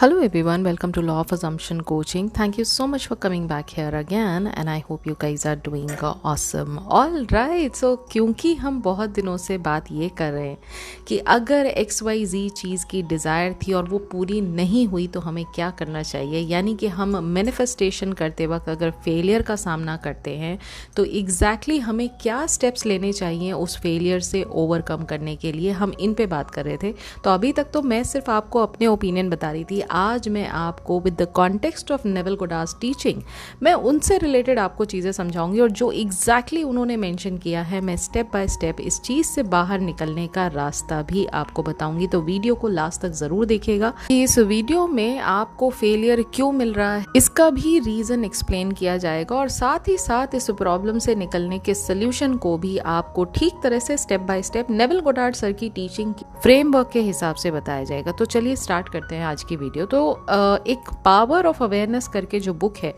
Hello everyone, welcome to Law of Assumption Coaching. Thank you so much for coming back here again and I hope you guys are doing awesome. All right, so क्योंकि हम बहुत दिनों से बात ये कर रहे हैं कि अगर XYZ चीज़ की डिज़ायर थी और वो पूरी नहीं हुई तो हमें क्या करना चाहिए, यानी कि हम मैनिफेस्टेशन करते वक्त अगर फेलियर का सामना करते हैं तो एग्जैक्टली हमें क्या स्टेप्स लेने चाहिए उस फेलियर से ओवरकम करने के लिए, हम इन पे बात कर रहे थे। तो अभी तक तो मैं सिर्फ आपको अपने ओपिनियन बता रही थी। आज मैं आपको with the context of Neville Goddard teaching मैं उनसे रिलेटेड आपको चीज़ें समझाऊंगी और जो एग्जैक्टली उन्होंने मेंशन किया है मैं स्टेप बाय स्टेप इस चीज़ से बाहर निकलने का रास्ता भी आपको बताऊंगी। तो वीडियो को लास्ट तक ज़रूर देखिएगा कि इस वीडियो में आपको फेलियर क्यों मिल रहा है इसका भी रीज़न एक्सप्लेन किया जाएगा और साथ ही साथ इस प्रॉब्लम से निकलने के सोल्यूशन को भी आपको ठीक तरह से step by step Neville Goddard sir की टीचिंग फ्रेमवर्क के हिसाब से बताया जाएगा। तो चलिए स्टार्ट करते हैं आज की वीडियो। तो एक पावर ऑफ अवेयरनेस करके जो बुक है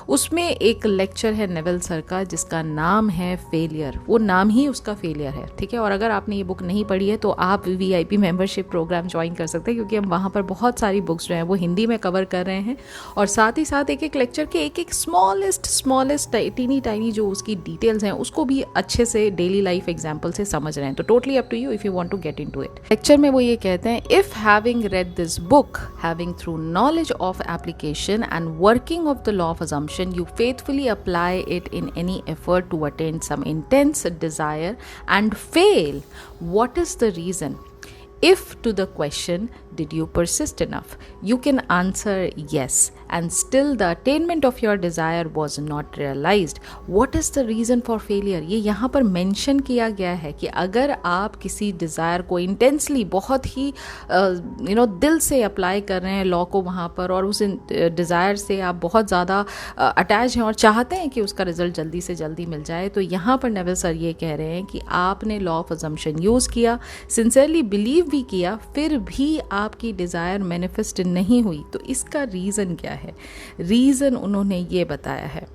उसमें एक लेक्चर है नेविल सर का जिसका नाम है फेलियर। वो नाम ही उसका फेलियर है, ठीक है। और अगर आपने ये बुक नहीं पढ़ी है तो आप VIP मेंबरशिप प्रोग्राम ज्वाइन कर सकते हैं क्योंकि हम वहाँ पर बहुत सारी बुक्स जो हैं वो हिंदी में कवर कर रहे हैं और साथ ही साथ एक एक लेक्चर के एक एक स्मॉलेस्ट टाइनी जो उसकी डिटेल्स हैं उसको भी अच्छे से डेली लाइफ एग्जाम्पल से समझ रहे हैं। तो totally up to you if you want to get into it. Lecture में वो ये कहते हैं, if having read this book, having through knowledge of application and working of the law of assumption, you faithfully apply it in any effort to attain some intense desire and fail. What is the reason? If to the question, did you persist enough? You can answer yes, and still the attainment of your desire was not realized. What is the reason for failure? ये यहाँ पर mention किया गया है कि अगर आप किसी डिज़ायर को इंटेंसली बहुत ही दिल से अप्लाई कर रहे हैं लॉ को वहाँ पर और उस डिज़ायर से आप बहुत ज़्यादा अटैच हैं और चाहते हैं कि उसका रिजल्ट जल्दी से जल्दी मिल जाए, तो यहाँ पर नेविल सर ये कह रहे हैं कि आपने लॉ ऑफ अजम्पशन यूज़ किया, सिंसियरली बिलीव भी किया, फिर भी आपकी डिज़ायर मैनिफेस्ट नहीं हुई। तो इसका रीज़न क्या है? रीज़न उन्होंने ये बताया है,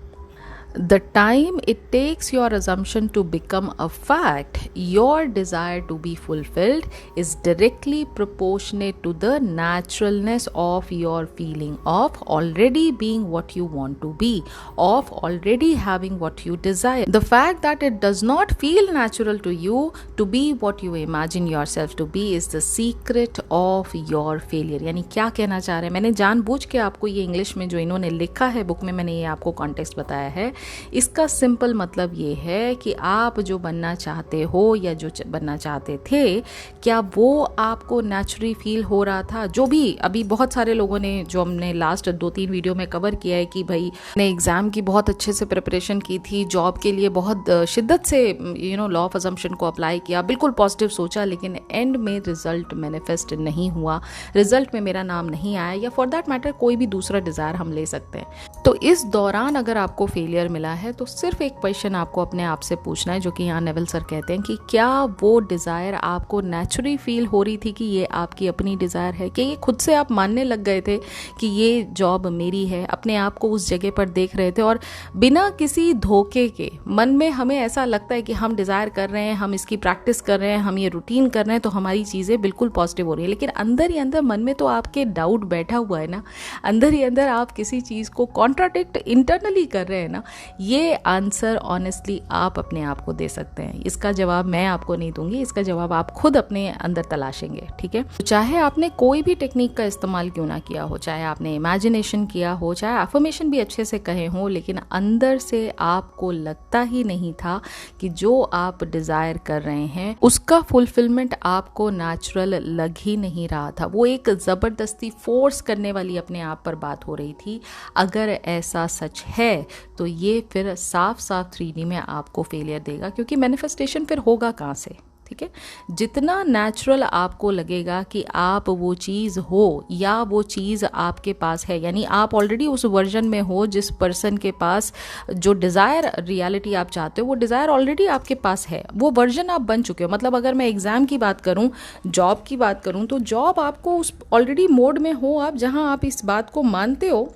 the time it takes your assumption to become a fact, your desire to be fulfilled is directly proportionate to the naturalness of your feeling of already being what you want to be, of already having what you desire. The fact that it does not feel natural to you to be what you imagine yourself to be is the secret of your failure. यानी क्या कहना चाह रहे हैं? मैंने जानबूझ के आपको ये इंग्लिश में जो इन्होंने लिखा है बुक में, मैंने ये आपको कॉन्टेक्स्ट बताया है। इसका सिंपल मतलब ये है कि आप जो बनना चाहते हो या जो बनना चाहते थे, क्या वो आपको नेचुरली फील हो रहा था? जो भी अभी बहुत सारे लोगों ने, जो हमने लास्ट 2-3 वीडियो में कवर किया है कि भाई ने एग्ज़ाम की बहुत अच्छे से प्रिपरेशन की थी, जॉब के लिए बहुत शिद्दत से लॉ ऑफ अजम्पशन को अप्लाई किया, बिल्कुल पॉजिटिव सोचा, लेकिन एंड में रिजल्ट मैनिफेस्ट नहीं हुआ, रिजल्ट में मेरा नाम नहीं आया, या फॉर दैट मैटर कोई भी दूसरा डिज़ायर हम ले सकते हैं। तो इस दौरान अगर आपको फेलियर मिला है तो सिर्फ एक क्वेश्चन आपको अपने आप से पूछना है, जो कि यहाँ नेविल सर कहते हैं कि क्या वो डिज़ायर आपको नेचुरली फील हो रही थी कि ये आपकी अपनी डिज़ायर है, कि ये खुद से आप मानने लग गए थे कि ये जॉब मेरी है, अपने आप को उस जगह पर देख रहे थे और बिना किसी धोखे के मन में हमें ऐसा लगता है कि हम डिज़ायर कर रहे हैं, हम इसकी प्रैक्टिस कर रहे हैं, हम ये रूटीन कर रहे हैं, तो हमारी चीज़ें बिल्कुल पॉजिटिव हो रही है, लेकिन अंदर ही अंदर मन में तो आपके डाउट बैठा हुआ है ना, अंदर ही अंदर आप किसी चीज़ को कॉन्ट्राडिक्ट इंटरनली कर रहे हैं ना। ये आंसर ऑनेस्टली आप अपने आप को दे सकते हैं। इसका जवाब मैं आपको नहीं दूंगी, इसका जवाब आप खुद अपने अंदर तलाशेंगे, ठीक है। तो चाहे आपने कोई भी टेक्निक का इस्तेमाल क्यों ना किया हो, चाहे आपने इमेजिनेशन किया हो, चाहे अफर्मेशन भी अच्छे से कहे हो, लेकिन अंदर से आपको लगता ही नहीं था कि जो आप डिज़ायर कर रहे हैं उसका फुलफिलमेंट आपको नेचुरल लग ही नहीं रहा था, वो एक ज़बरदस्ती फोर्स करने वाली अपने आप पर बात हो रही थी। अगर ऐसा सच है तो ये फिर साफ 3D में आपको फेलियर देगा, क्योंकि मैनिफेस्टेशन फिर होगा कहाँ से, ठीक है। जितना नेचुरल आपको लगेगा कि आप वो चीज़ हो या वो चीज़ आपके पास है, यानी आप ऑलरेडी उस वर्जन में हो जिस पर्सन के पास जो डिज़ायर रियलिटी आप चाहते हो वो डिज़ायर ऑलरेडी आपके पास है, वो वर्जन आप बन चुके हो। मतलब अगर मैं एग्ज़ाम की बात करूं, जॉब की बात करूं, तो जॉब आपको उस ऑलरेडी मोड में हो आप, जहां आप इस बात को मानते हो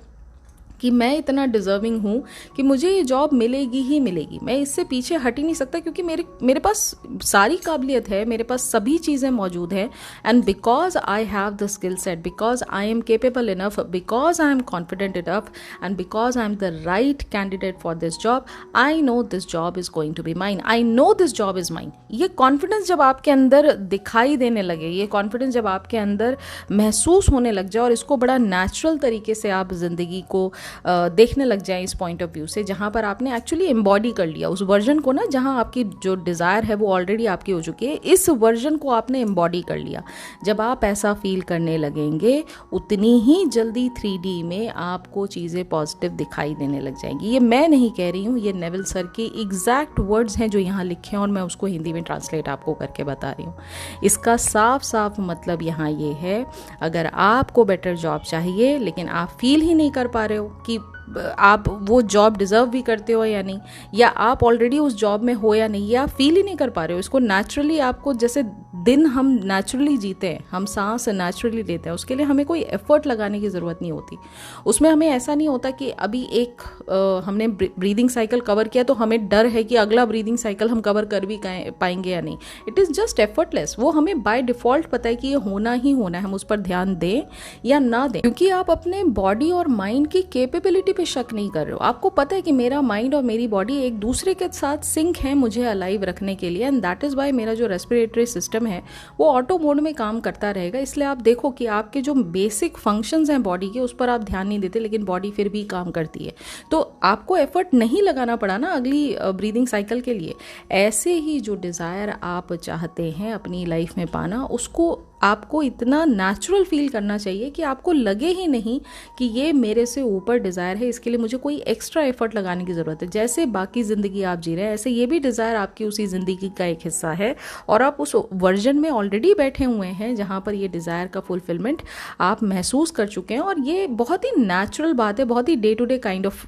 कि मैं इतना डिज़र्विंग हूँ कि मुझे ये जॉब मिलेगी ही मिलेगी, मैं इससे पीछे हट ही नहीं सकता, क्योंकि मेरे पास सारी काबिलियत है, मेरे पास सभी चीज़ें मौजूद हैं, and because I have the skill set, because I am capable enough, because I am confident enough, and because I am the right candidate for this job, I know this job is going to be mine, I know this job is mine. ये confidence जब आपके अंदर दिखाई देने लगे, ये confidence जब आपके अंदर महसूस होने लग जाए और इसको बड़ा नेचुरल तरीके से आप ज़िंदगी को देखने लग जाए इस पॉइंट ऑफ व्यू से, जहाँ पर आपने एक्चुअली एम्बॉडी कर लिया उस वर्जन को ना, जहाँ आपकी जो डिज़ायर है वो ऑलरेडी आपकी हो चुकी है, इस वर्जन को आपने एम्बॉडी कर लिया। जब आप ऐसा फील करने लगेंगे उतनी ही जल्दी 3D में आपको चीज़ें पॉजिटिव दिखाई देने लग जाएंगी। ये मैं नहीं कह रही हूँ, ये नेविल सर के एग्जैक्ट वर्ड्स हैं जो यहाँ लिखे हैं और मैं उसको हिंदी में ट्रांसलेट आपको करके बता रही हूँ। इसका साफ साफ मतलब यहाँ ये है, अगर आपको बेटर जॉब चाहिए लेकिन आप फील ही नहीं कर पा रहे हो कि आप वो जॉब डिज़र्व भी करते हो या नहीं, या आप ऑलरेडी उस जॉब में हो या नहीं, या आप फील ही नहीं कर पा रहे हो इसको नेचुरली, आपको जैसे दिन हम नेचुरली जीते हैं, हम सांस नेचुरली लेते हैं, उसके लिए हमें कोई एफर्ट लगाने की ज़रूरत नहीं होती। उसमें हमें ऐसा नहीं होता कि अभी एक हमने ब्रीदिंग साइकिल कवर किया तो हमें डर है कि अगला ब्रीदिंग साइकिल हम कवर कर भी पाएंगे या नहीं। It is just effortless. वो हमें बाय डिफ़ॉल्ट पता है कि ये होना ही होना है, हम उस पर ध्यान दें या ना दें, क्योंकि आप अपने बॉडी और माइंड की कैपेबिलिटी पे शक नहीं कर रहे हो। आपको पता है कि मेरा माइंड और मेरी बॉडी एक दूसरे के साथ सिंक है मुझे अलाइव रखने के लिए, एंड दैट इज़ वाई मेरा जो रेस्पिरेटरी सिस्टम है वो ऑटो मोड में काम करता रहेगा। इसलिए आप देखो कि आपके जो बेसिक फंक्शंस हैं बॉडी के, उस पर आप ध्यान नहीं देते, लेकिन बॉडी फिर भी काम करती है। तो आपको एफर्ट नहीं लगाना पड़ा ना अगली ब्रीदिंग साइकिल के लिए। ऐसे ही जो डिज़ायर आप चाहते हैं अपनी लाइफ में पाना, उसको आपको इतना नेचुरल फील करना चाहिए कि आपको लगे ही नहीं कि ये मेरे से ऊपर डिज़ायर है, इसके लिए मुझे कोई एक्स्ट्रा एफर्ट लगाने की ज़रूरत है। जैसे बाकी ज़िंदगी आप जी रहे हैं, ऐसे ये भी डिज़ायर आपकी उसी ज़िंदगी का एक हिस्सा है, और आप उस वर्जन में ऑलरेडी बैठे हुए हैं जहाँ पर ये डिज़ायर का फुलफिलमेंट आप महसूस कर चुके हैं। और ये बहुत ही नेचुरल बात है, बहुत ही day to day kind of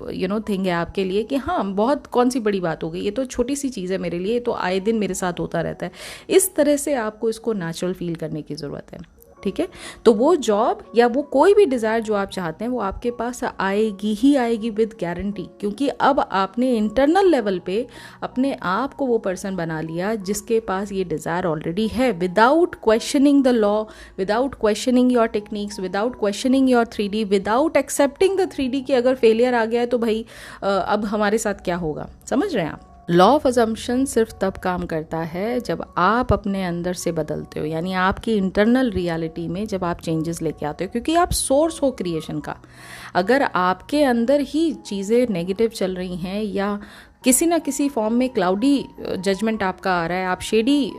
thing है आपके लिए कि हाँ, बहुत कौन सी बड़ी बात हो गई, ये तो छोटी सी चीज़ है मेरे लिए, ये तो आए दिन मेरे साथ होता रहता है। इस तरह से आपको इसको नेचुरल फील करने की ज़रूरत है। ठीक है, तो वो जॉब या वो कोई भी डिज़ायर जो आप चाहते हैं वो आपके पास आएगी ही आएगी विद गारंटी, क्योंकि अब आपने इंटरनल लेवल पे अपने आप को वो पर्सन बना लिया जिसके पास ये डिज़ायर ऑलरेडी है, without questioning the law, without questioning your techniques, without questioning your 3D, without accepting the 3D कि अगर फेलियर आ गया है तो भाई अब हमारे साथ क्या होगा। समझ रहे हैं आप? लॉ ऑफ अजम्पशन सिर्फ तब काम करता है जब आप अपने अंदर से बदलते हो, यानी आपकी इंटरनल रियलिटी में जब आप चेंजेस लेके आते हो, क्योंकि आप सोर्स हो क्रिएशन का। अगर आपके अंदर ही चीज़ें नेगेटिव चल रही हैं या किसी ना किसी फॉर्म में क्लाउडी जजमेंट आपका आ रहा है, आप शेडी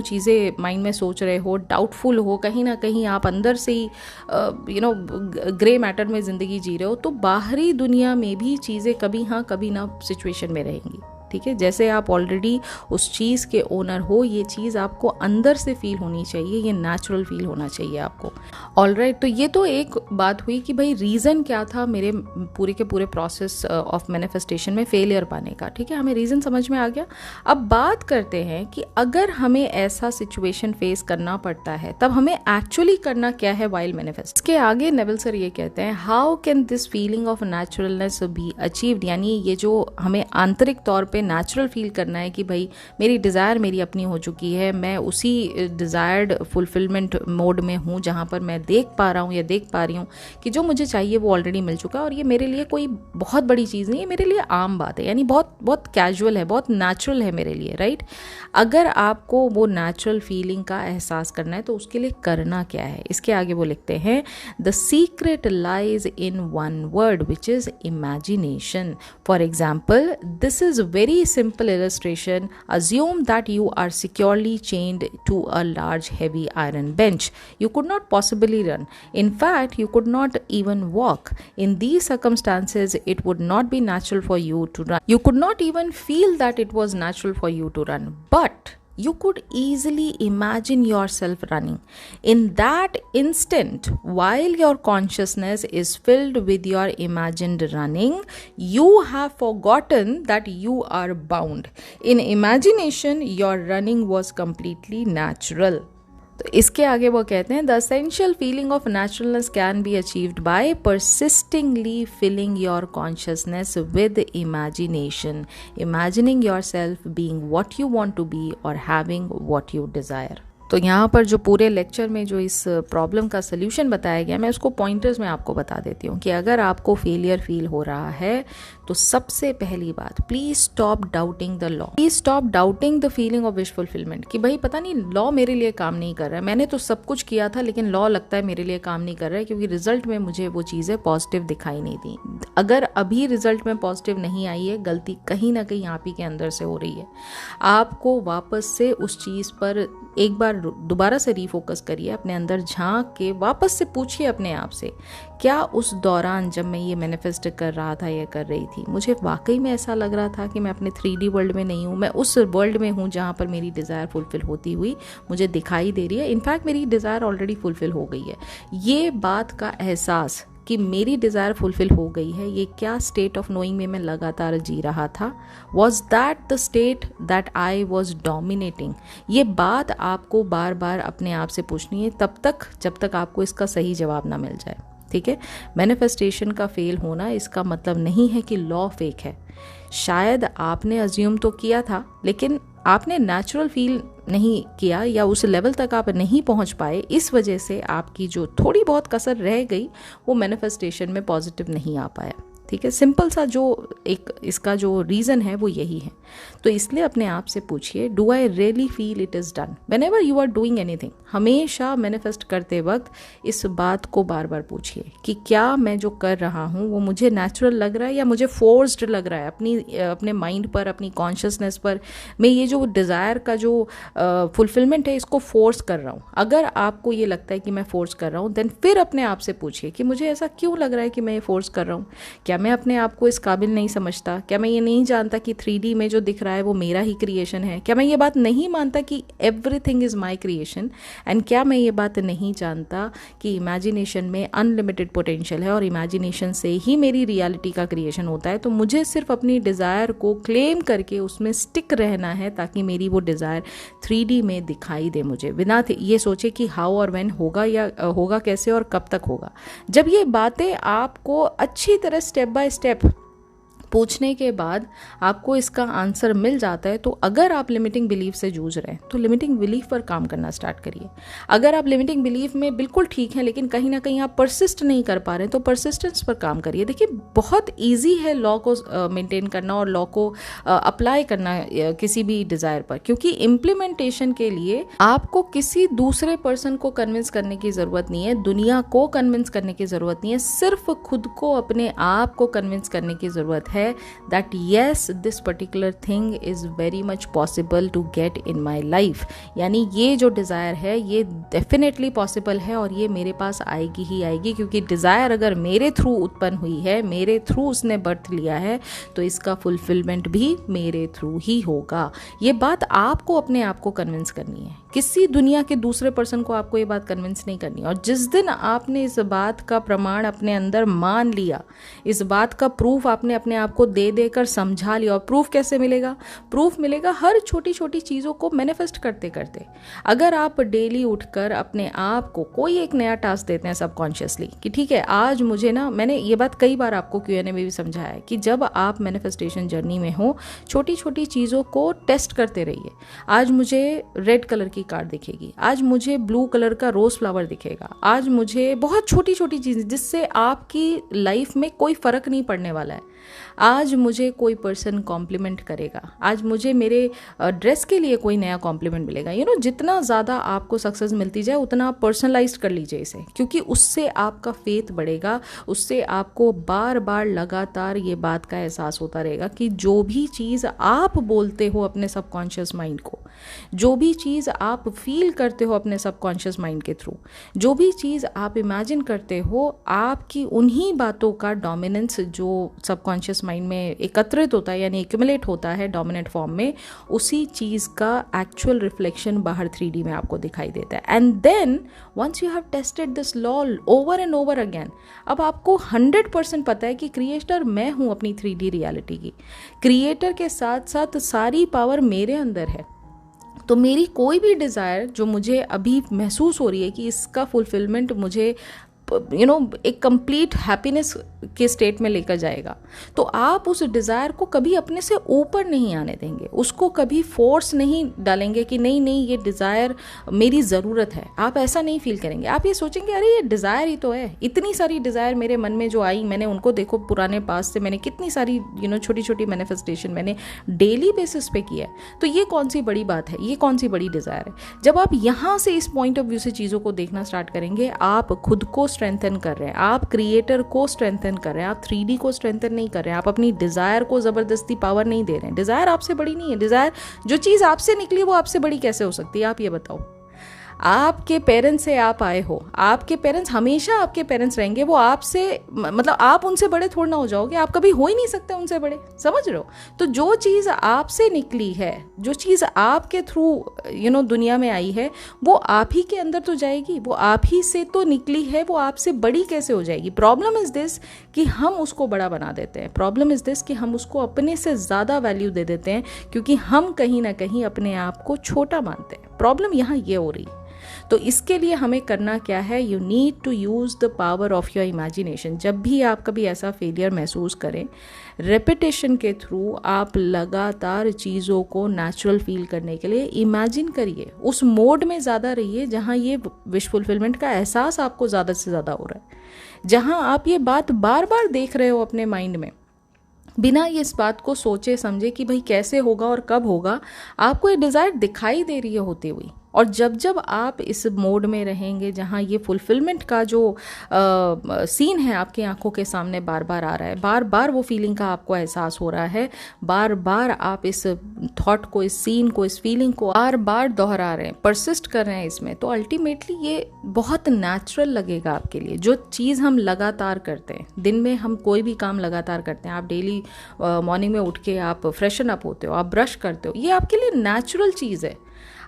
चीज़ें माइंड में सोच रहे हो, डाउटफुल हो, कहीं ना कहीं आप अंदर से ही ग्रे मैटर में ज़िंदगी जी रहे हो, तो बाहरी दुनिया में भी चीज़ें कभी हाँ कभी ना सिचुएशन में रहेंगी। ठीक है, जैसे आप ऑलरेडी उस चीज़ के ओनर हो, ये चीज़ आपको अंदर से फील होनी चाहिए, ये नेचुरल फील होना चाहिए आपको। ऑलराइट, तो ये तो एक बात हुई कि भाई रीज़न क्या था मेरे पूरे के पूरे प्रोसेस ऑफ मैनिफेस्टेशन में फेलियर पाने का। ठीक है, हमें रीज़न समझ में आ गया। अब बात करते हैं कि अगर हमें ऐसा सिचुएशन फेस करना पड़ता है तब हमें एक्चुअली करना क्या है वाइल मैनिफेस्ट। इसके आगे नेविल सर ये कहते हैं, how can this feeling of naturalness be achieved, यानी ये जो हमें आंतरिक तौर पे नेचुरल फील करना है कि भाई मेरी डिज़ायर मेरी अपनी हो चुकी है, मैं उसी डिज़ायर्ड फुलफिलमेंट मोड में हूँ जहाँ पर मैं देख पा रहा हूँ या देख पा रही हूँ कि जो मुझे चाहिए वो ऑलरेडी मिल चुका है, और ये मेरे लिए कोई बहुत बड़ी चीज़ नहीं है, मेरे लिए आम बात है, यानी बहुत बहुत कैजुअल है, बहुत नेचुरल है मेरे लिए। राइट, अगर आपको वो नेचुरल फीलिंग का एहसास करना है तो उसके लिए करना क्या है। इसके आगे वो लिखते हैं, the secret lies in one word which is imagination. For example, this is very simple illustration. Assume that you are securely chained to a large heavy iron bench. You could not possibly run. In fact, you could not even walk. In these circumstances, it would not be natural for you to run. You could not even feel that it was natural for you to run. But you could easily imagine yourself running. In that instant, while your consciousness is filled with your imagined running, you have forgotten that you are bound. In imagination, your running was completely natural. तो इसके आगे वो कहते हैं the essential feeling of naturalness can be achieved by persistently filling your consciousness with imagination, imagining your self being what you want to be और having what you desire. तो यहाँ पर जो पूरे लेक्चर में जो इस प्रॉब्लम का सल्यूशन बताया गया, मैं उसको पॉइंटर्स में आपको बता देती हूँ कि अगर आपको फेलियर फील हो रहा है तो सबसे पहली बात, please stop doubting the law, please stop doubting the feeling of wish fulfilment कि भाई पता नहीं लॉ मेरे लिए काम नहीं कर रहा है, मैंने तो सब कुछ किया था लेकिन लॉ लगता है मेरे लिए काम नहीं कर रहा है क्योंकि रिजल्ट में मुझे वो चीज़ें पॉजिटिव दिखाई नहीं दी। अगर अभी रिजल्ट में पॉजिटिव नहीं आई है, गलती कहीं ना कहीं आप ही के अंदर से हो रही है। आपको वापस से उस चीज़ पर एक बार दोबारा से रीफोकस करिए, अपने अंदर झांक के वापस से पूछिए अपने आप से, क्या उस दौरान जब मैं ये मैनिफेस्ट कर रहा था या कर रही थी, मुझे वाकई में ऐसा लग रहा था कि मैं अपने 3D वर्ल्ड में नहीं हूँ, मैं उस वर्ल्ड में हूँ जहाँ पर मेरी डिज़ायर फुलफिल होती हुई मुझे दिखाई दे रही है। इनफैक्ट मेरी डिज़ायर ऑलरेडी फुलफिल हो गई है। ये बात का एहसास कि मेरी डिज़ायर फुलफिल हो गई है, ये क्या स्टेट ऑफ नोइंग में मैं लगातार जी रहा था, was that the state that I was dominating. ये बात आपको बार बार अपने आप से पूछनी है तब तक जब तक आपको इसका सही जवाब ना मिल जाए। ठीक है, मैनिफेस्टेशन का फेल होना इसका मतलब नहीं है कि लॉ फेक है। शायद आपने अज्यूम तो किया था लेकिन आपने नेचुरल फील नहीं किया या उस लेवल तक आप नहीं पहुंच पाए, इस वजह से आपकी जो थोड़ी बहुत कसर रह गई वो मैनिफेस्टेशन में पॉजिटिव नहीं आ पाया। ठीक है, सिंपल सा जो एक इसका जो रीज़न है वो यही है। तो इसलिए अपने आप से पूछिए, do I really feel it is done whenever you are doing anything. हमेशा मैनिफेस्ट करते वक्त इस बात को बार बार पूछिए कि क्या मैं जो कर रहा हूँ वो मुझे नेचुरल लग रहा है या मुझे फोर्स्ड लग रहा है। अपने माइंड पर, अपनी कॉन्शियसनेस पर मैं ये जो डिज़ायर का जो फुलफिलमेंट है इसको फोर्स कर रहा हूँ। अगर आपको ये लगता है कि मैं फोर्स कर रहा हूँ, देन फिर अपने आप से पूछिए कि मुझे ऐसा क्यों लग रहा है कि मैं ये फोर्स कर रहा हूँ। क्या मैं अपने आप को इस काबिल नहीं समझता? क्या मैं ये नहीं जानता कि 3D में जो दिख रहा है वो मेरा ही क्रिएशन है? क्या मैं ये बात नहीं मानता कि everything is my creation? And क्या मैं ये बात नहीं जानता कि इमेजिनेशन में अनलिमिटेड पोटेंशियल है और इमेजिनेशन से ही मेरी रियलिटी का क्रिएशन होता है? तो मुझे सिर्फ अपनी डिज़ायर को क्लेम करके उसमें स्टिक रहना है ताकि मेरी वो डिज़ायर 3D में दिखाई दे मुझे, बिना ये सोचे कि हाउ और व्हेन होगा या होगा कैसे और कब तक होगा। जब ये बातें आपको अच्छी तरह स्टेप बाय स्टेप पूछने के बाद आपको इसका आंसर मिल जाता है, तो अगर आप लिमिटिंग बिलीफ से जूझ रहे हैं तो लिमिटिंग बिलीफ पर काम करना स्टार्ट करिए। अगर आप लिमिटिंग बिलीफ में बिल्कुल ठीक हैं लेकिन कहीं ना कहीं आप परसिस्ट नहीं कर पा रहे हैं तो परसिस्टेंस पर काम करिए। देखिए, बहुत ईजी है लॉ को मेंटेन करना और लॉ को अप्लाई करना किसी भी डिज़ायर पर, क्योंकि इम्प्लीमेंटेशन के लिए आपको किसी दूसरे पर्सन को कन्विंस करने की ज़रूरत नहीं है, दुनिया को कन्विंस करने की ज़रूरत नहीं है, सिर्फ खुद को, अपने आप को कन्विंस करने की ज़रूरत है that yes this particular thing is very much possible to get in my life। यानी ये जो डिज़ायर है ये डेफिनेटली पॉसिबल है और ये मेरे पास आएगी ही आएगी, क्योंकि डिज़ायर अगर मेरे थ्रू उत्पन्न हुई है, मेरे थ्रू उसने बर्थ लिया है, तो इसका फुलफिलमेंट भी मेरे थ्रू ही होगा। ये बात आपको अपने आप को कन्विंस करनी है, किसी दुनिया के दूसरे पर्सन को आपको ये बात कन्विंस नहीं करनी। और जिस दिन आपने इस बात का प्रमाण अपने अंदर मान लिया, इस बात का प्रूफ आपने अपने आप को दे देकर समझा लिया, और प्रूफ कैसे मिलेगा? प्रूफ मिलेगा हर छोटी छोटी चीज़ों को मैनिफेस्ट करते करते। अगर आप डेली उठकर अपने आप को कोई एक नया टास्क देते हैं सबकॉन्शियसली कि ठीक है आज मुझे ना, मैंने ये बात कई बार आपको Q&A में भी समझाया है कि जब आप मैनिफेस्टेशन जर्नी में हो छोटी छोटी चीज़ों को टेस्ट करते रहिए। आज मुझे रेड कलर की कार दिखेगी, आज मुझे ब्लू कलर का रोज फ्लावर दिखेगा, आज मुझे बहुत छोटी छोटी चीज़ें जिससे आपकी लाइफ में कोई फ़र्क नहीं पड़ने वाला है। आज मुझे कोई पर्सन कॉम्प्लीमेंट करेगा, आज मुझे मेरे ड्रेस के लिए कोई नया कॉम्प्लीमेंट मिलेगा। जितना ज़्यादा आपको सक्सेस मिलती जाए उतना आप पर्सनलाइज कर लीजिए इसे, क्योंकि उससे आपका फेथ बढ़ेगा, उससे आपको बार बार लगातार ये बात का एहसास होता रहेगा कि जो भी चीज़ आप बोलते हो अपने सबकॉन्शियस माइंड को, जो भी चीज़ आप फील करते हो अपने सबकॉन्शियस माइंड के थ्रू, जो भी चीज़ आप इमेजिन करते हो, आपकी उन्हीं बातों का डोमिनेंस जो सबकॉन्शियस माइंड में एकत्रित होता है यानी एक्यूमुलेट होता है डोमिनेंट फॉर्म में, उसी चीज़ का एक्चुअल रिफ्लेक्शन बाहर 3D में आपको दिखाई देता है। And then once you have tested this law over and over again, अब आपको 100% पता है कि क्रिएटर मैं हूँ अपनी 3D रियलिटी की। क्रिएटर के साथ साथ सारी पावर मेरे अंदर है। तो मेरी कोई भी डिज़ायर जो मुझे अभी महसूस हो रही है कि इसका फुलफिलमेंट मुझे एक कंप्लीट हैप्पीनेस के स्टेट में लेकर जाएगा, तो आप उस डिज़ायर को कभी अपने से ऊपर नहीं आने देंगे, उसको कभी फोर्स नहीं डालेंगे कि नहीं नहीं ये डिज़ायर मेरी ज़रूरत है। आप ऐसा नहीं फील करेंगे। आप ये सोचेंगे अरे ये डिज़ायर ही तो है। इतनी सारी डिज़ायर मेरे मन में जो आई, मैंने उनको देखो पुराने पास से मैंने कितनी सारी छोटी छोटी मैनिफेस्टेशन मैंने डेली बेसिस पे किया है, तो ये कौन सी बड़ी बात है, ये कौन सी बड़ी डिज़ायर है। जब आप यहाँ से इस पॉइंट ऑफ व्यू से चीज़ों को देखना स्टार्ट करेंगे, आप खुद को स्ट्रेंथन कर रहे हैं, आप क्रिएटर को स्ट्रेंथन कर रहे हैं, आप 3D को स्ट्रेंथन नहीं कर रहे हैं, आप अपनी डिजायर को जबरदस्ती पावर नहीं दे रहे हैं। डिजायर आपसे बड़ी नहीं है। डिजायर, जो चीज आपसे निकली वो आपसे बड़ी कैसे हो सकती है, आप ये बताओ। आपके पेरेंट्स से आप आए हो, आपके पेरेंट्स हमेशा आपके पेरेंट्स रहेंगे, वो आपसे मतलब आप उनसे बड़े थोड़ा ना हो जाओगे, आप कभी हो ही नहीं सकते उनसे बड़े, समझ रहे हो। तो जो चीज़ आपसे निकली है, जो चीज़ आपके थ्रू दुनिया में आई है, वो आप ही के अंदर तो जाएगी, वो आप ही से तो निकली है, वो आपसे बड़ी कैसे हो जाएगी। प्रॉब्लम इज दिस कि हम उसको बड़ा बना देते हैं। प्रॉब्लम इज दिस कि हम उसको अपने से ज़्यादा वैल्यू दे देते हैं, क्योंकि हम कहीं ना कहीं अपने आप को छोटा मानते हैं। प्रॉब्लम यहाँ ये हो रही है। तो इसके लिए हमें करना क्या है, you need to use the power of your imagination. जब भी आप कभी ऐसा फेलियर महसूस करें, रेपिटेशन के थ्रू आप लगातार चीज़ों को नेचुरल फील करने के लिए इमेजिन करिए, उस मोड में ज़्यादा रहिए जहाँ ये विश फुलफिलमेंट का एहसास आपको ज़्यादा से ज़्यादा हो रहा है, जहाँ आप ये बात बार बार देख रहे हो अपने माइंड में, बिना ये इस बात को सोचे समझे कि भाई कैसे होगा और कब होगा, आपको ये डिज़ायर दिखाई दे रही है होती हुई। और जब जब आप इस मोड में रहेंगे जहाँ ये फुलफिलमेंट का जो सीन है आपकी आंखों के सामने बार बार आ रहा है, बार बार वो फीलिंग का आपको एहसास हो रहा है, बार बार आप इस थॉट को, इस सीन को, इस फीलिंग को बार बार दोहरा रहे हैं, परसिस्ट कर रहे हैं इसमें, तो अल्टीमेटली ये बहुत नेचुरल लगेगा आपके लिए। जो चीज़ हम लगातार करते हैं, दिन में हम कोई भी काम लगातार करते हैं, आप डेली मॉर्निंग में उठ के आप फ्रेशन अप होते हो, आप ब्रश करते हो, ये आपके लिए नेचुरल चीज़ है।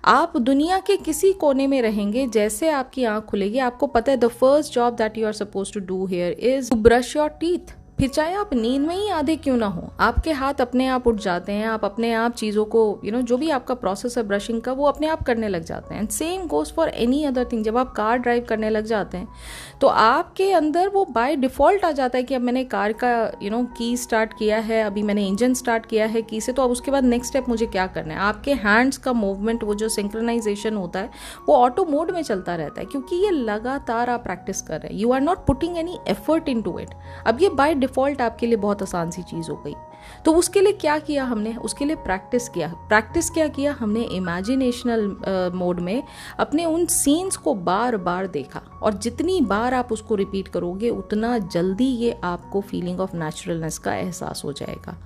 आप दुनिया के किसी कोने में रहेंगे, जैसे आपकी आंख खुलेगी आपको पता है the first job that you are suppose to do here is to brush your teeth. फिर चाहे आप नींद में ही आधे क्यों ना हो, आपके हाथ अपने आप उठ जाते हैं, आप अपने आप चीज़ों को जो भी आपका प्रोसेस है ब्रशिंग का, वो अपने आप करने लग जाते हैं। And same goes for any other thing. जब आप कार ड्राइव करने लग जाते हैं तो आपके अंदर वो बाय डिफ़ॉल्ट आ जाता है कि अब मैंने कार का की स्टार्ट किया है, अभी मैंने इंजन स्टार्ट किया है की से, तो अब उसके बाद नेक्स्ट स्टेप मुझे क्या करना है। आपके हैंड्स का मूवमेंट, वो जो सिंक्रोनाइजेशन होता है, वो ऑटो मोड में चलता रहता है, क्योंकि ये लगातार आप प्रैक्टिस कर रहे हैं। You are not putting any effort in to it. अब ये बाय डिफ़ॉल्ट आपके लिए बहुत आसान सी चीज़ हो गई। तो उसके लिए क्या किया हमने, उसके लिए प्रैक्टिस किया। प्रैक्टिस क्या किया हमने, इमेजिनेशनल मोड में अपने उन सीन्स को बार बार देखा, और जितनी बार आप उसको रिपीट करोगे उतना जल्दी ये आपको फीलिंग ऑफ नेचुरलनेस का एहसास हो जाएगा।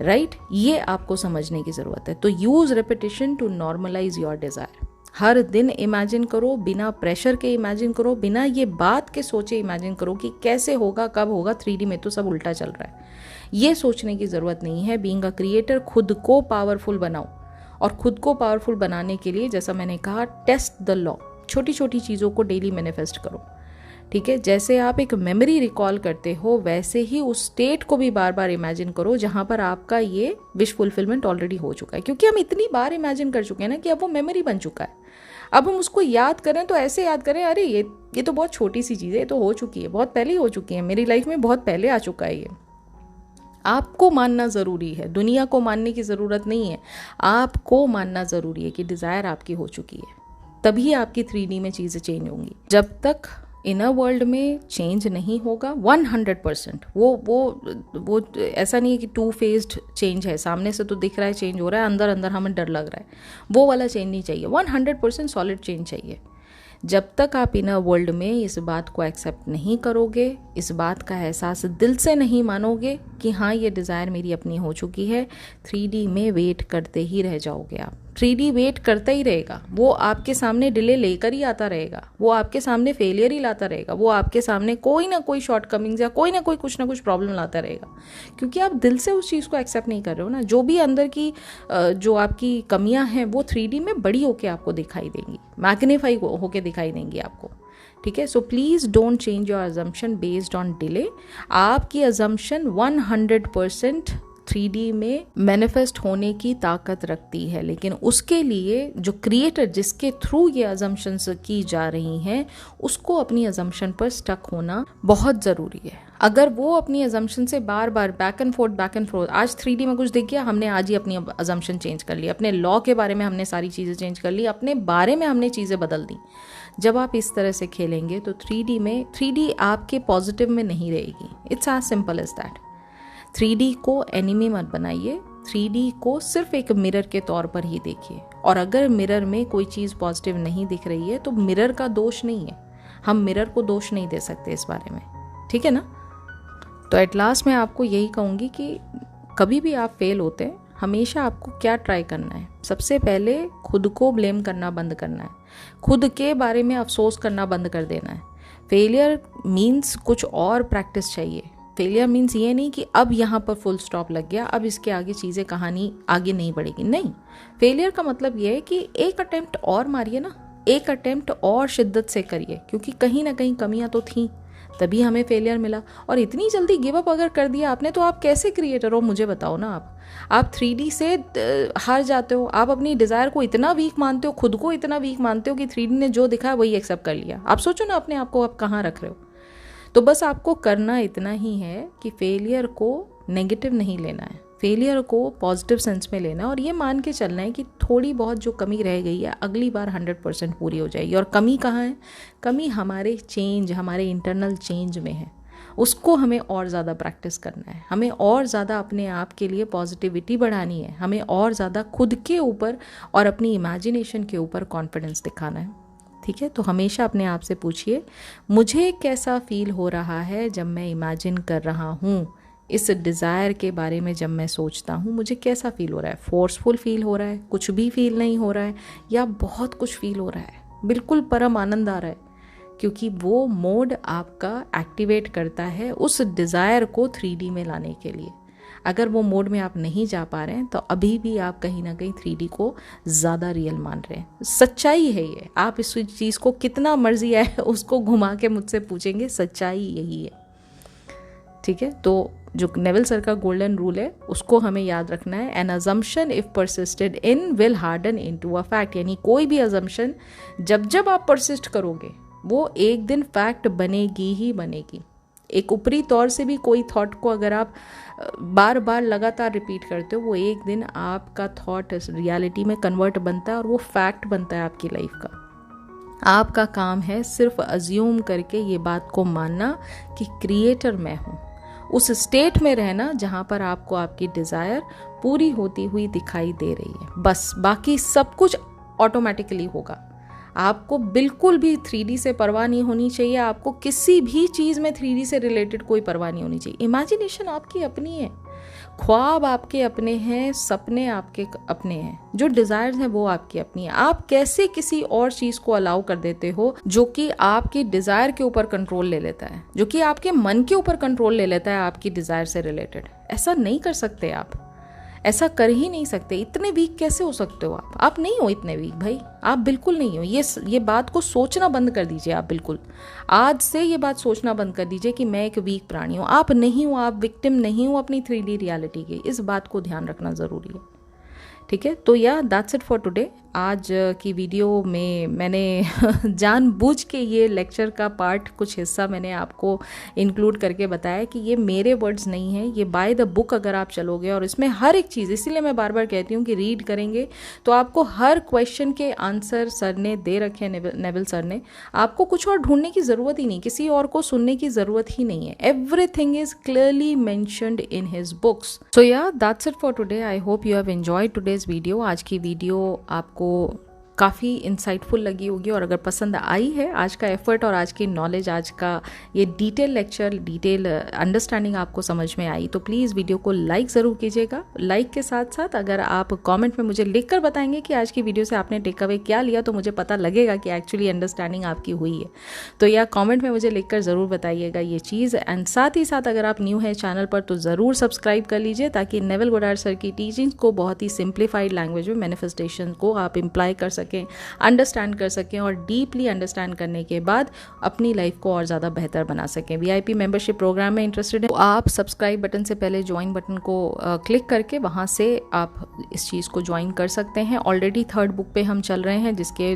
राइट, ये आपको समझने की ज़रूरत है। तो use repetition to normalise your desire. हर दिन इमेजिन करो, बिना प्रेशर के इमेजिन करो, बिना ये बात के सोचे इमेजिन करो कि कैसे होगा, कब होगा। 3D में तो सब उल्टा चल रहा है, ये सोचने की ज़रूरत नहीं है। बीइंग अ क्रिएटर, खुद को पावरफुल बनाओ, और खुद को पावरफुल बनाने के लिए जैसा मैंने कहा, टेस्ट द लॉ। छोटी छोटी चीज़ों को डेली मैनिफेस्ट करो, ठीक है। जैसे आप एक मेमोरी रिकॉल करते हो, वैसे ही उस स्टेट को भी बार बार इमेजिन करो जहाँ पर आपका ये विश फुलफिलमेंट ऑलरेडी हो चुका है, क्योंकि हम इतनी बार इमेजिन कर चुके हैं ना कि अब वो मेमोरी बन चुका है। अब हम उसको याद करें तो ऐसे याद करें, अरे ये तो बहुत छोटी सी चीज़ है, ये तो हो चुकी है, बहुत पहले हो चुकी है, मेरी लाइफ में बहुत पहले आ चुका है ये। आपको मानना ज़रूरी है, दुनिया को मानने की ज़रूरत नहीं है। आपको मानना ज़रूरी है कि डिज़ायर आपकी हो चुकी है, तभी आपकी 3D में चीज़ें चेंज होंगी। जब तक इनर वर्ल्ड में चेंज नहीं होगा 100%, वो ऐसा नहीं है कि 2 फेज्ड चेंज है, सामने से तो दिख रहा है चेंज हो रहा है, अंदर अंदर हमें डर लग रहा है, वो वाला चेंज नहीं चाहिए। 100% सॉलिड चेंज चाहिए। जब तक आप इनर वर्ल्ड में इस बात को एक्सेप्ट नहीं करोगे, इस बात का एहसास दिल से नहीं मानोगे कि हाँ ये डिज़ायर मेरी अपनी हो चुकी है, 3D में वेट करते ही रह जाओगे आप। 3D वेट करता ही रहेगा, वो आपके सामने डिले लेकर ही आता रहेगा, वो आपके सामने फेलियर ही लाता रहेगा, वो आपके सामने कोई ना कोई शॉर्टकमिंग्स या कोई ना कोई कुछ ना कुछ प्रॉब्लम लाता रहेगा, क्योंकि आप दिल से उस चीज़ को एक्सेप्ट नहीं कर रहे हो ना। जो भी अंदर की जो आपकी कमियां हैं वो 3D में बड़ी होके आपको दिखाई देंगी, मैग्नीफाई होके दिखाई देंगी आपको, ठीक है। So please don't change your assumption based on delay. आपकी अजम्पशन 100% 3D में मैनिफेस्ट होने की ताकत रखती है, लेकिन उसके लिए जो क्रिएटर जिसके थ्रू ये अजम्पशंस की जा रही हैं उसको अपनी अजम्पशन पर स्टक होना बहुत ज़रूरी है। अगर वो अपनी अजम्पशन से बार बार बैक एंड फोर्थ, आज 3D में कुछ दिख गया, हमने आज ही अपनी अजम्पशन चेंज कर ली, अपने लॉ के बारे में हमने सारी चीज़ें चेंज कर ली, अपने बारे में हमने चीज़ें बदल दी। जब आप इस तरह से खेलेंगे तो 3D आपके पॉजिटिव में नहीं रहेगी। It's as simple as that. 3D को एनिमी मत बनाइए, 3D को सिर्फ एक मिरर के तौर पर ही देखिए। और अगर मिरर में कोई चीज़ पॉजिटिव नहीं दिख रही है तो मिरर का दोष नहीं है, हम मिरर को दोष नहीं दे सकते इस बारे में, ठीक है ना। तो एट लास्ट मैं आपको यही कहूँगी कि कभी भी आप फेल होते हैं, हमेशा आपको क्या ट्राई करना है, सबसे पहले खुद को ब्लेम करना बंद करना है, खुद के बारे में अफसोस करना बंद कर देना है। फेलियर मीन्स कुछ और प्रैक्टिस चाहिए। फेलियर मीन्स ये नहीं कि अब यहाँ पर फुल स्टॉप लग गया, अब इसके आगे चीज़ें कहानी आगे नहीं बढ़ेगी, नहीं। फेलियर का मतलब ये है कि एक अटेम्प्ट और मारिए ना, एक अटेम्प्ट और शिद्दत से करिए, क्योंकि कहीं ना कहीं कमियां तो थी, तभी हमें फेलियर मिला। और इतनी जल्दी गिव अप अगर कर दिया आपने तो आप कैसे क्रिएटर हो, मुझे बताओ ना। आप 3D से हार जाते हो, आप अपनी डिज़ायर को इतना वीक मानते हो, खुद को इतना वीक मानते हो कि 3D ने जो दिखा वही एक्सेप्ट कर लिया। आप सोचो ना अपने आप को आप कहाँ रख रहे हो। तो बस आपको करना इतना ही है कि फेलियर को नेगेटिव नहीं लेना है, फेलियर को पॉजिटिव सेंस में लेना है और ये मान के चलना है कि थोड़ी बहुत जो कमी रह गई है अगली बार 100% पूरी हो जाएगी। और कमी कहाँ है? कमी हमारे इंटरनल चेंज में है। उसको हमें और ज़्यादा प्रैक्टिस करना है, हमें और ज़्यादा अपने आप के लिए पॉजिटिविटी बढ़ानी है, हमें और ज़्यादा खुद के ऊपर और अपनी इमेजिनेशन के ऊपर कॉन्फिडेंस दिखाना है, ठीक है। तो हमेशा अपने आप से पूछिए, मुझे कैसा फील हो रहा है जब मैं इमेजिन कर रहा हूँ, इस डिज़ायर के बारे में जब मैं सोचता हूँ मुझे कैसा फील हो रहा है। फोर्सफुल फील हो रहा है, कुछ भी फील नहीं हो रहा है, या बहुत कुछ फील हो रहा है, बिल्कुल परम आनंद आ रहा है, क्योंकि वो मोड आपका एक्टिवेट करता है उस डिज़ायर को 3D में लाने के लिए। अगर वो मोड में आप नहीं जा पा रहे हैं तो अभी भी आप कहीं ना कहीं 3D को ज़्यादा रियल मान रहे हैं। सच्चाई है ये, आप इस चीज़ को कितना मर्जी है उसको घुमा के मुझसे पूछेंगे, सच्चाई यही है, ठीक है। तो जो नेविल सर का गोल्डन रूल है उसको हमें याद रखना है। N assumption if persisted in will harden into a fact, यानी कोई भी अजम्पशन जब आप परसिस्ट करोगे वो एक दिन फैक्ट बनेगी ही बनेगी। एक ऊपरी तौर से भी कोई थॉट को अगर आप बार बार लगातार रिपीट करते हो, वो एक दिन आपका थॉट रियलिटी में कन्वर्ट बनता है और वो फैक्ट बनता है आपकी लाइफ का। आपका काम है सिर्फ अज्यूम करके ये बात को मानना कि क्रिएटर मैं हूँ, उस स्टेट में रहना जहाँ पर आपको आपकी डिज़ायर पूरी होती हुई दिखाई दे रही है। बस बाकी सब कुछ ऑटोमेटिकली होगा। आपको बिल्कुल भी 3D से परवाह नहीं होनी चाहिए, आपको किसी भी चीज़ में 3D से रिलेटेड कोई परवाह नहीं होनी चाहिए। इमेजिनेशन आपकी अपनी है, ख्वाब आपके अपने हैं, सपने आपके अपने हैं, जो डिज़ायर्स हैं वो आपकी अपनी है। आप कैसे किसी और चीज़ को अलाउ कर देते हो जो कि आपकी डिज़ायर के ऊपर कंट्रोल ले लेता है, जो कि आपके मन के ऊपर कंट्रोल ले लेता है आपकी डिज़ायर से रिलेटेड। ऐसा नहीं कर सकते आप, ऐसा कर ही नहीं सकते। इतने वीक कैसे हो सकते हो आप नहीं हो इतने वीक भाई, आप बिल्कुल नहीं हो। ये बात को सोचना बंद कर दीजिए आप, बिल्कुल आज से ये बात सोचना बंद कर दीजिए कि मैं एक वीक प्राणी हूँ। आप नहीं हो, आप विक्टिम नहीं हो अपनी 3D रियलिटी की। इस बात को ध्यान रखना ज़रूरी है, ठीक है। तो या दैट्स इट फॉर टुडे। आज की वीडियो में मैंने जानबूझ के ये लेक्चर का पार्ट कुछ हिस्सा मैंने आपको इंक्लूड करके बताया कि ये मेरे वर्ड्स नहीं है, ये बाय द बुक अगर आप चलोगे और इसमें हर एक चीज़, इसीलिए मैं बार बार कहती हूँ कि रीड करेंगे तो आपको हर क्वेश्चन के आंसर सर ने दे रखे हैं, नेविल सर ने। आपको कुछ और ढूंढने की ज़रूरत ही नहीं, किसी और को सुनने की ज़रूरत ही नहीं है। Everything is clearly mentioned in his books. So yeah that's it for today. I hope you have enjoyed today's video. आज की वीडियो आपको काफ़ी इंसाइटफुल लगी होगी और अगर पसंद आई है आज का एफर्ट और आज की नॉलेज, आज का ये डिटेल लेक्चर, डिटेल अंडरस्टैंडिंग आपको समझ में आई तो प्लीज़ वीडियो को लाइक ज़रूर कीजिएगा। लाइक के साथ साथ अगर आप कमेंट में मुझे लिखकर बताएंगे कि आज की वीडियो से आपने टेक अवे क्या लिया तो मुझे पता लगेगा कि एक्चुअली अंडरस्टैंडिंग आपकी हुई है। तो या कॉमेंट में मुझे लिखकर ज़रूर बताइएगा ये चीज़। एंड साथ ही साथ अगर आप न्यू है चैनल पर तो ज़रूर सब्सक्राइब कर लीजिए ताकि नेविल गोडार्ड सर की टीचिंग्स को बहुत ही सिंप्लीफाइड लैंग्वेज में मैनिफेस्टेशन को आप इम्प्लाई कर सकें सकें, अंडरस्टैंड कर सकें और डीपली अंडरस्टैंड करने के बाद अपनी लाइफ को और ज़्यादा बेहतर बना सकें। VIP मेंबरशिप प्रोग्राम में इंटरेस्टेड है तो आप सब्सक्राइब बटन से पहले ज्वाइन बटन को क्लिक करके वहाँ से आप इस चीज़ को ज्वाइन कर सकते हैं। ऑलरेडी 3rd बुक पे हम चल रहे हैं, जिसके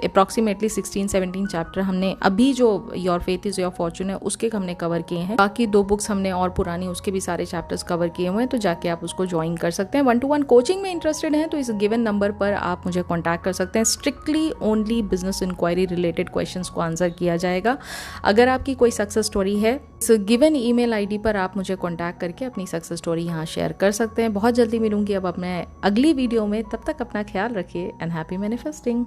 अप्रॉक्सीमेटली 16-17 चैप्टर हमने अभी जो your faith is your Fortune है उसके हमने कवर किए हैं। बाकी 2 बुक्स हमने और पुरानी उसके भी सारे चैप्टर्स कवर किए हुए हैं, तो जाके आप उसको ज्वाइन कर सकते हैं। 1-to-1 कोचिंग में इंटरेस्टेड हैं तो इस गिवन नंबर पर आप मुझे कॉन्टैक्ट कर सकते हैं। Strictly only business inquiry related questions को आंसर किया जाएगा। अगर आपकी कोई सक्सेस स्टोरी है, इस गिवन ईमेल आईडी पर आप मुझे कॉन्टैक्ट करके अपनी सक्सेस स्टोरी यहाँ शेयर कर सकते हैं। बहुत जल्दी मिलूंगी अब अपने अगली वीडियो में, तब तक अपना ख्याल रखिए एंड हैप्पी मैनिफेस्टिंग।